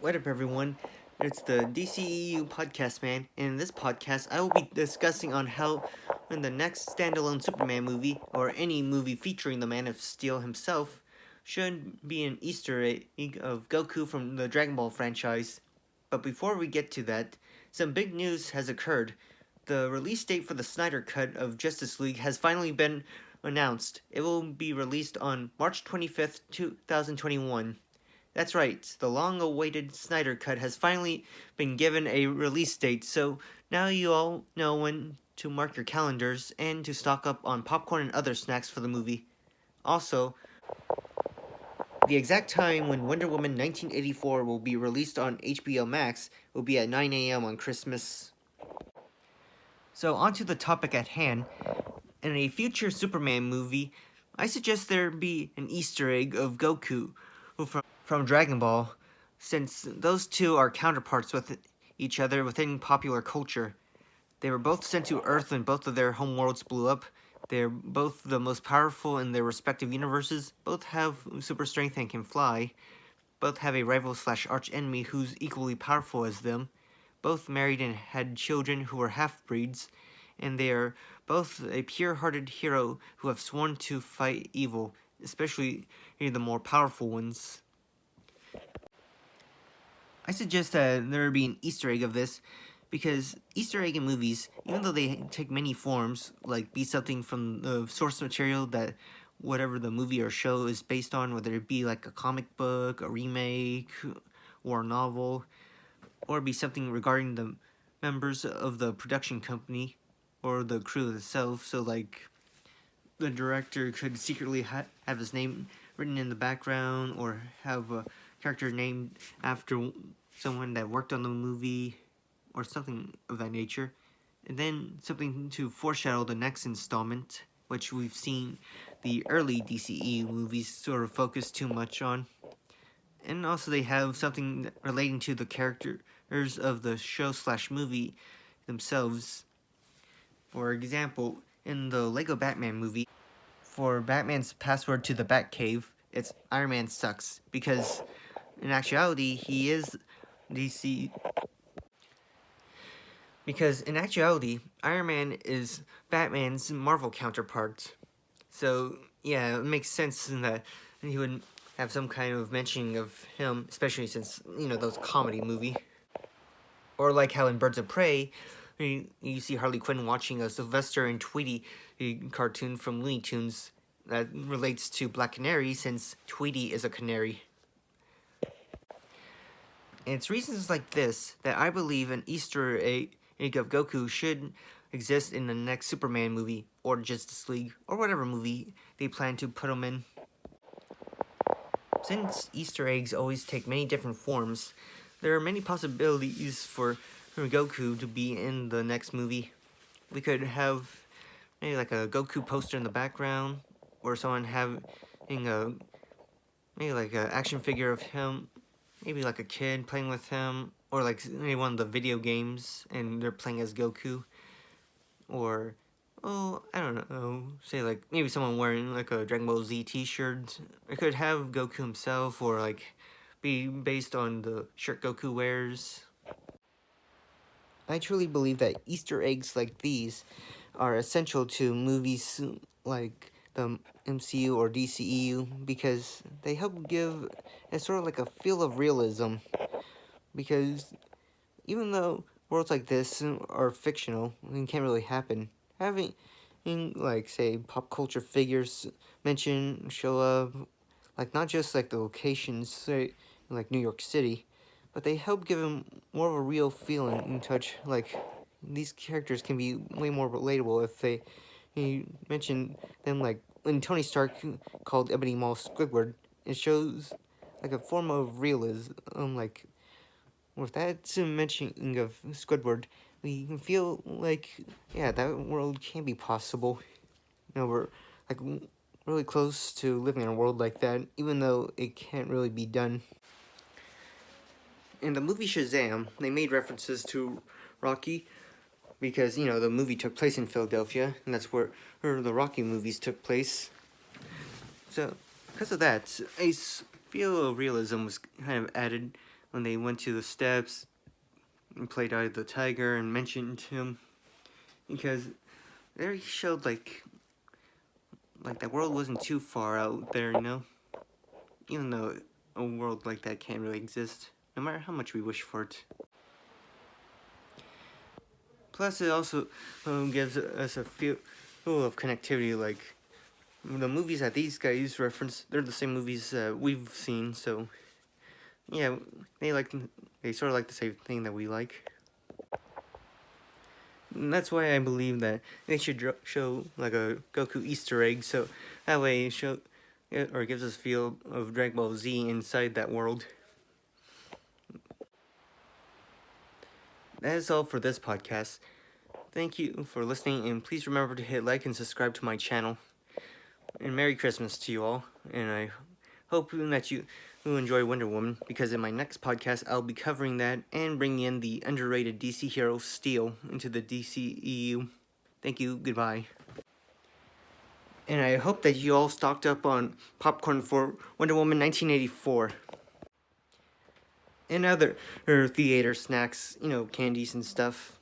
What up, everyone? It's the DCEU podcast, man. And in this podcast, I will be discussing on how, when the next standalone Superman movie, or any movie featuring the Man of Steel himself, should be an Easter egg of Goku from the Dragon Ball franchise. But before we get to that, some big news has occurred. The release date for the Snyder Cut of Justice League has finally been announced. It will be released on March 25th, 2021. That's right, the long-awaited Snyder Cut has finally been given a release date, so now you all know when to mark your calendars and to stock up on popcorn and other snacks for the movie. Also, the exact time when Wonder Woman 1984 will be released on HBO Max will be at 9 a.m. on Christmas. So, on to the topic at hand. In a future Superman movie, I suggest there be an Easter egg of Goku from Dragon Ball, since those two are counterparts with each other within popular culture. They were both sent to Earth when both of their homeworlds blew up. They're both the most powerful in their respective universes, both have super strength and can fly, both have a rival slash arch enemy who's equally powerful as them, both married and had children who were half-breeds, and they are both a pure-hearted hero who have sworn to fight evil, especially the more powerful ones. I suggest that there be an Easter egg of this, because Easter egg in movies, even though they take many forms, like be something from the source material that whatever the movie or show is based on, whether it be like a comic book, a remake, or a novel, or be something regarding the members of the production company or the crew itself. So like the director could secretly have his name written in the background, or have a character named after someone that worked on the movie, or something of that nature. And then something to foreshadow the next installment, which we've seen the early DCEU movies sort of focus too much on. And also they have something relating to the characters of the show slash movie themselves. For example, in the Lego Batman movie, for Batman's password to the Batcave, it's Iron Man sucks, because in actuality he is DC. Because in actuality, Iron Man is Batman's Marvel counterpart. So yeah, it makes sense in that he would have some kind of mentioning of him, especially since, those comedy movie. Or like how in Birds of Prey, you see Harley Quinn watching a Sylvester and Tweety cartoon from Looney Tunes that relates to Black Canary, since Tweety is a canary. And it's reasons like this that I believe an Easter egg of Goku should exist in the next Superman movie, or Justice League, or whatever movie they plan to put him in. Since Easter eggs always take many different forms, there are many possibilities for Goku to be in the next movie. We could have maybe like a Goku poster in the background, or someone having maybe like an action figure of him, maybe like a kid playing with him, or like maybe one of the video games and they're playing as Goku, or I don't know, say like maybe someone wearing like a Dragon Ball Z t-shirt. It could have Goku himself, or like be based on the shirt Goku wears. I truly believe that Easter eggs like these are essential to movies like the MCU or DCEU, because they help give a sort of like a feel of realism. Because even though worlds like this are fictional and can't really happen, having like say pop culture figures show up, like not just like the locations, say like New York City, but they help give them more of a real feeling and touch. Like these characters can be way more relatable if they mention them, like when Tony Stark called Ebony Maw Squidward. It shows like a form of realism, like with that mentioning of Squidward, we can feel like, yeah, that world can be possible. We're like really close to living in a world like that, even though it can't really be done. In the movie Shazam, they made references to Rocky, because, the movie took place in Philadelphia, and that's where the Rocky movies took place. So, because of that, a feel of realism was kind of added when they went to the steps and played Eye of the Tiger and mentioned him, because there he showed like that world wasn't too far out there, even though a world like that can't really exist, no matter how much we wish for it. Plus, it also gives us a feel of connectivity. Like the movies that these guys reference, they're the same movies we've seen. So yeah, they sort of like the same thing that we like. And that's why I believe that they should show like a Goku Easter egg, so that way it gives us a feel of Dragon Ball Z inside that world. That is all for this podcast. Thank you for listening, and please remember to hit like and subscribe to my channel. And Merry Christmas to you all, and I hope that you enjoy Wonder Woman, because in my next podcast I'll be covering that and bringing in the underrated DC hero Steel into the DCEU. Thank you, goodbye. And I hope that you all stocked up on popcorn for Wonder Woman 1984. And other theater snacks, candies and stuff.